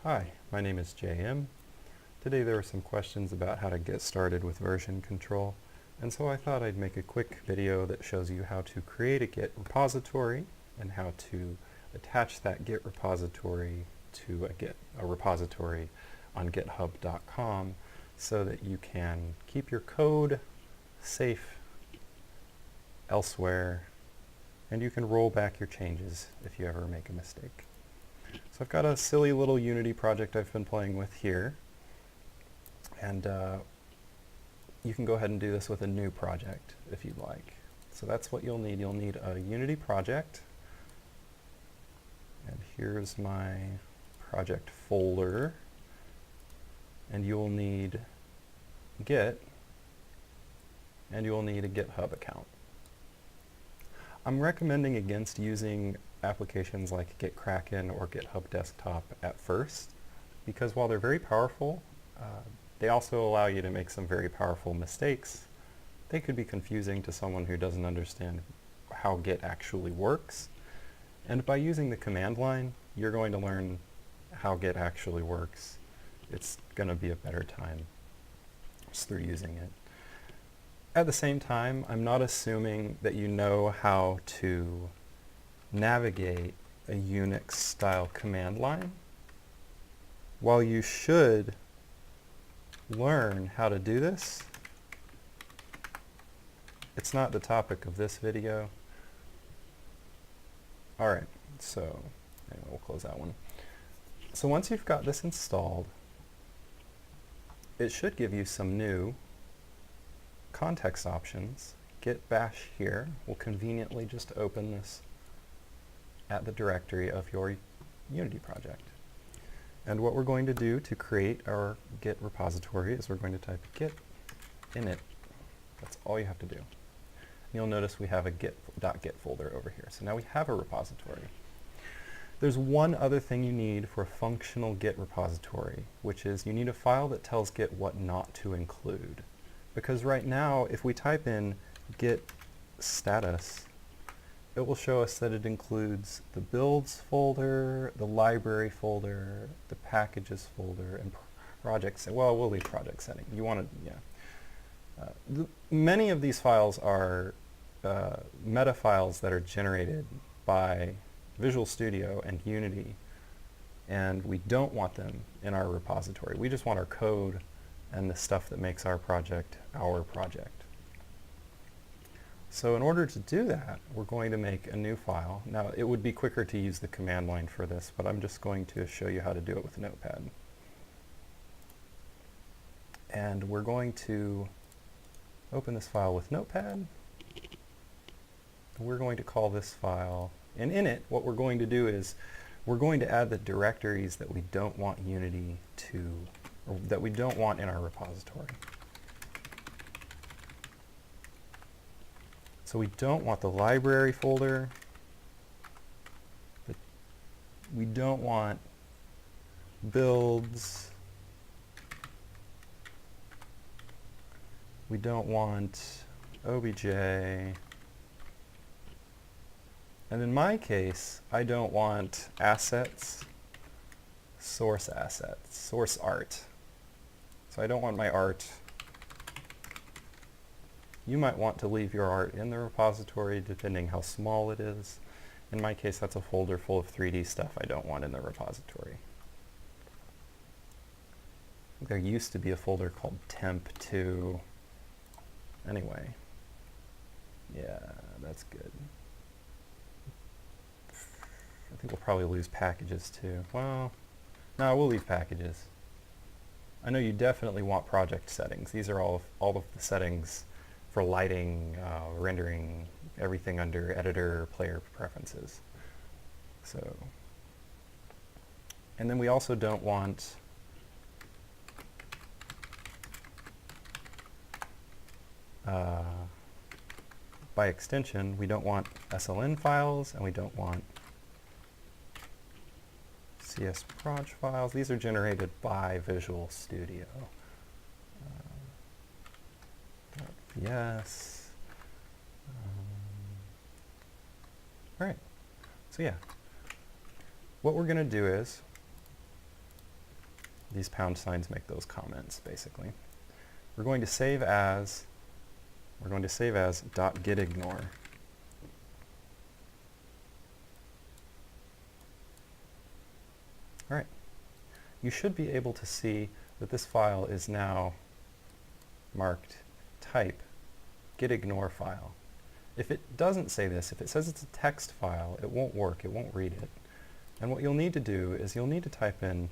Hi, my name is JM. Today there were some questions about how to get started with version control, and so I thought I'd make a quick video that shows you how to create a Git repository and how to attach that Git repository to a repository on github.com so that you can keep your code safe elsewhere and you can roll back your changes if you ever make a mistake. So I've got a silly little Unity project I've been playing with here, and you can go ahead and do this with a new project if you'd like. So that's what you'll need. You'll need a Unity project, and here's my project folder, and you'll need Git, and you'll need a GitHub account. I'm recommending against using applications like GitKraken or GitHub Desktop at first, because while they're very powerful, they also allow you to make some very powerful mistakes. They could be confusing to someone who doesn't understand how Git actually works. And by using the command line, you're going to learn how Git actually works. It's going to be a better time just through using it. At the same time, I'm not assuming that you know how to navigate a Unix-style command line. While you should learn how to do this, it's not the topic of this video. Alright, so anyway, we'll close that one. So once you've got this installed, it should give you some new context options. Git bash here will conveniently just open this at the directory of your Unity project. And what we're going to do to create our Git repository is we're going to type git init. That's all you have to do. And you'll notice we have a .git folder over here. So now we have a repository. There's one other thing you need for a functional Git repository, which is you need a file that tells Git what not to include. Because right now, if we type in git status, it will show us that it includes the builds folder, the library folder, the packages folder, and projects. Well, we'll leave project setting. You want to, yeah. Many of these files are meta files that are generated by Visual Studio and Unity, and we don't want them in our repository. We just want our code and the stuff that makes our project our project. So in order to do that, we're going to make a new file. Now, it would be quicker to use the command line for this, but I'm just going to show you how to do it with Notepad. And we're going to open this file with Notepad. We're going to call this file, and in it, what we're going to do is we're going to add the directories that we don't want Unity to, or that we don't want in our repository. So we don't want the library folder, we don't want builds, we don't want obj, and in my case, I don't want assets, source art. So I don't want my art. You might want to leave your art in the repository depending how small it is. In my case, that's a folder full of 3D stuff I don't want in the repository. There used to be a folder called temp2. Anyway, yeah, that's good. I think we'll probably lose packages too. Well, no, we'll leave packages. I know you definitely want project settings. These are all of the settings for lighting, rendering, everything under editor, player preferences. So, and then we also don't want by extension, we don't want SLN files, and we don't want CSproj files. These are generated by Visual Studio. Yes. All right. So yeah, what we're going to do is these pound signs make those comments, basically. We're going to save as .gitignore. All right. You should be able to see that this file is now marked type gitignore file. If it doesn't say this, if it says it's a text file, it won't work, it won't read it. And what you'll need to do is you'll need to type in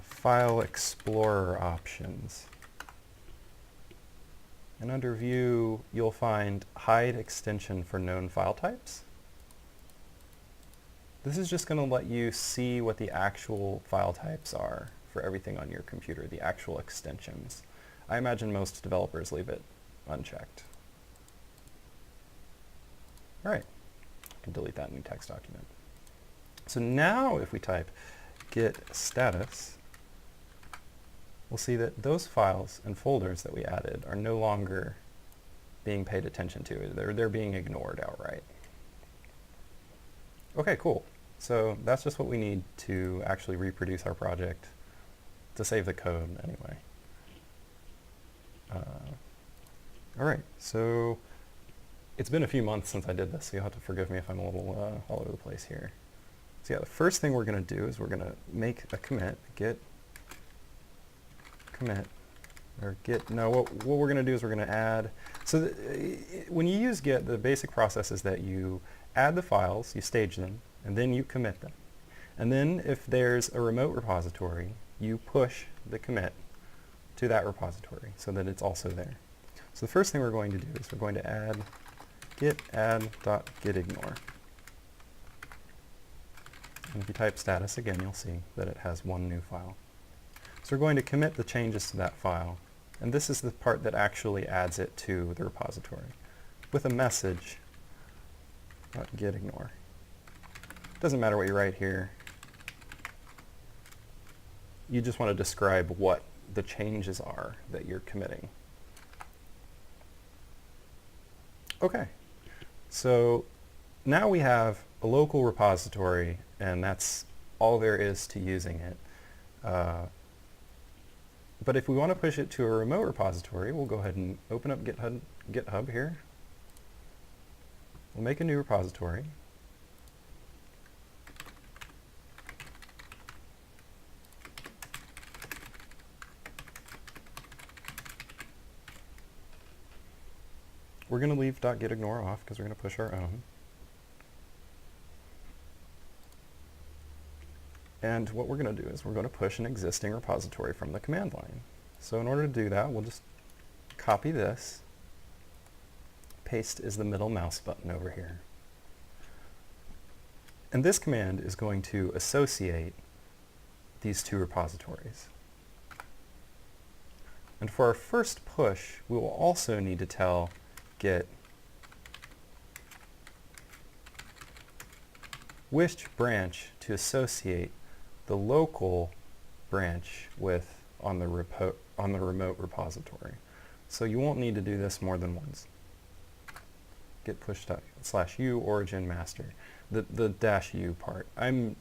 File Explorer options. And under View, you'll find Hide Extension for Known File Types. This is just going to let you see what the actual file types are for everything on your computer, the actual extensions. I imagine most developers leave it unchecked. All right, I can delete that new text document. So now if we type git status, we'll see that those files and folders that we added are no longer being paid attention to. They're being ignored outright. Okay, cool. So that's just what we need to actually reproduce our project, to save the code anyway. All right, so it's been a few months since I did this, so you'll have to forgive me if I'm a little all over the place here. So yeah, the first thing we're going to do is we're going to make a commit, git commit, or git, no, what we're going to do is we're going to add, so when you use Git, the basic process is that you add the files, you stage them, and then you commit them. And then if there's a remote repository, you push the commit to that repository so that it's also there. So the first thing we're going to do is we're going to add git add.gitignore. And if you type status again, you'll see that it has one new file. So we're going to commit the changes to that file, and this is the part that actually adds it to the repository with a message .gitignore. Doesn't matter what you write here. You just want to describe what the changes are that you're committing. Okay, so now we have a local repository, and that's all there is to using it. But if we want to push it to a remote repository, we'll go ahead and open up GitHub here. We'll make a new repository. We're going to leave .gitignore off because we're going to push our own. And what we're going to do is we're going to push an existing repository from the command line. So in order to do that, we'll just copy this. Paste is the middle mouse button over here. And this command is going to associate these two repositories. And for our first push, we will also need to tell Git which branch to associate the local branch with on the remote repository. So you won't need to do this more than once. Git push/u origin master. The -u part. I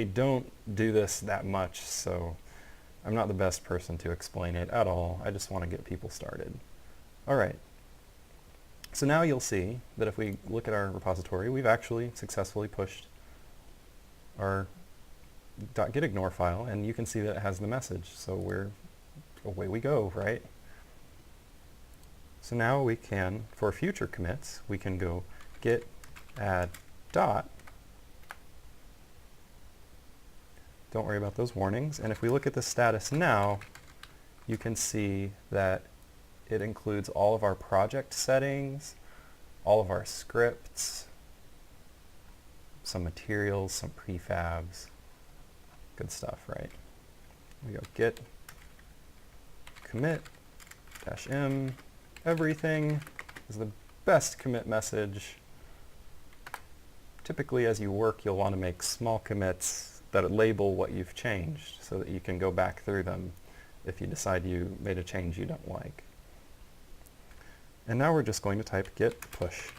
don't do this that much, so I'm not the best person to explain it at all. I just want to get people started. All right. So now you'll see that if we look at our repository, we've actually successfully pushed our .gitignore file, and you can see that it has the message. So away we go, right? So now we can, for future commits, we can go git add dot. Don't worry about those warnings. And if we look at the status now, you can see that it includes all of our project settings, all of our scripts, some materials, some prefabs. Good stuff, right? We go git commit -m. Everything is the best commit message. Typically, as you work, you'll want to make small commits that label what you've changed so that you can go back through them if you decide you made a change you don't like. And now we're just going to type git push.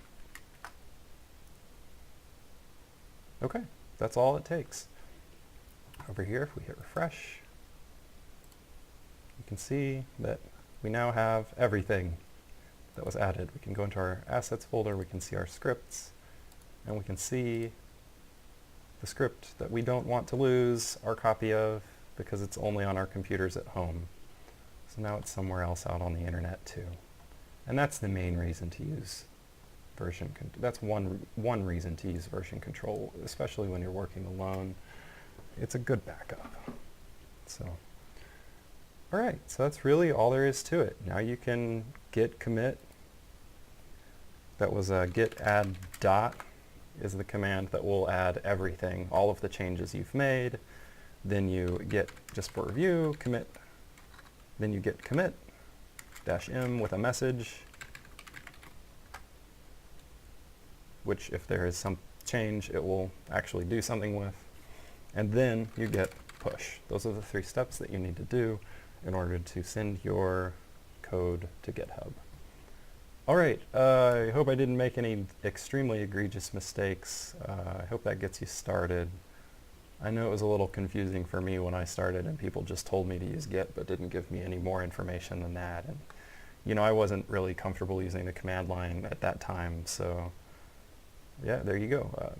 Okay, that's all it takes. over here, if we hit refresh, you can see that we now have everything that was added. We can go into our assets folder, we can see our scripts, and we can see the script that we don't want to lose our copy of because it's only on our computers at home. So now it's somewhere else out on the internet too. And that's the main reason to use version control. That's one reason to use version control, especially when you're working alone. It's a good backup. So, all right, so that's really all there is to it. Now you can git commit. That was a git add dot is the command that will add everything, all of the changes you've made. Then you git, just for review, commit. Then you git commit -m with a message, which if there is some change, it will actually do something with. And then you git push. Those are the 3 steps that you need to do in order to send your code to GitHub. All right, I hope I didn't make any extremely egregious mistakes. I hope that gets you started. I know it was a little confusing for me when I started and people just told me to use Git but didn't give me any more information than that. And you know, I wasn't really comfortable using the command line at that time, so yeah, there you go.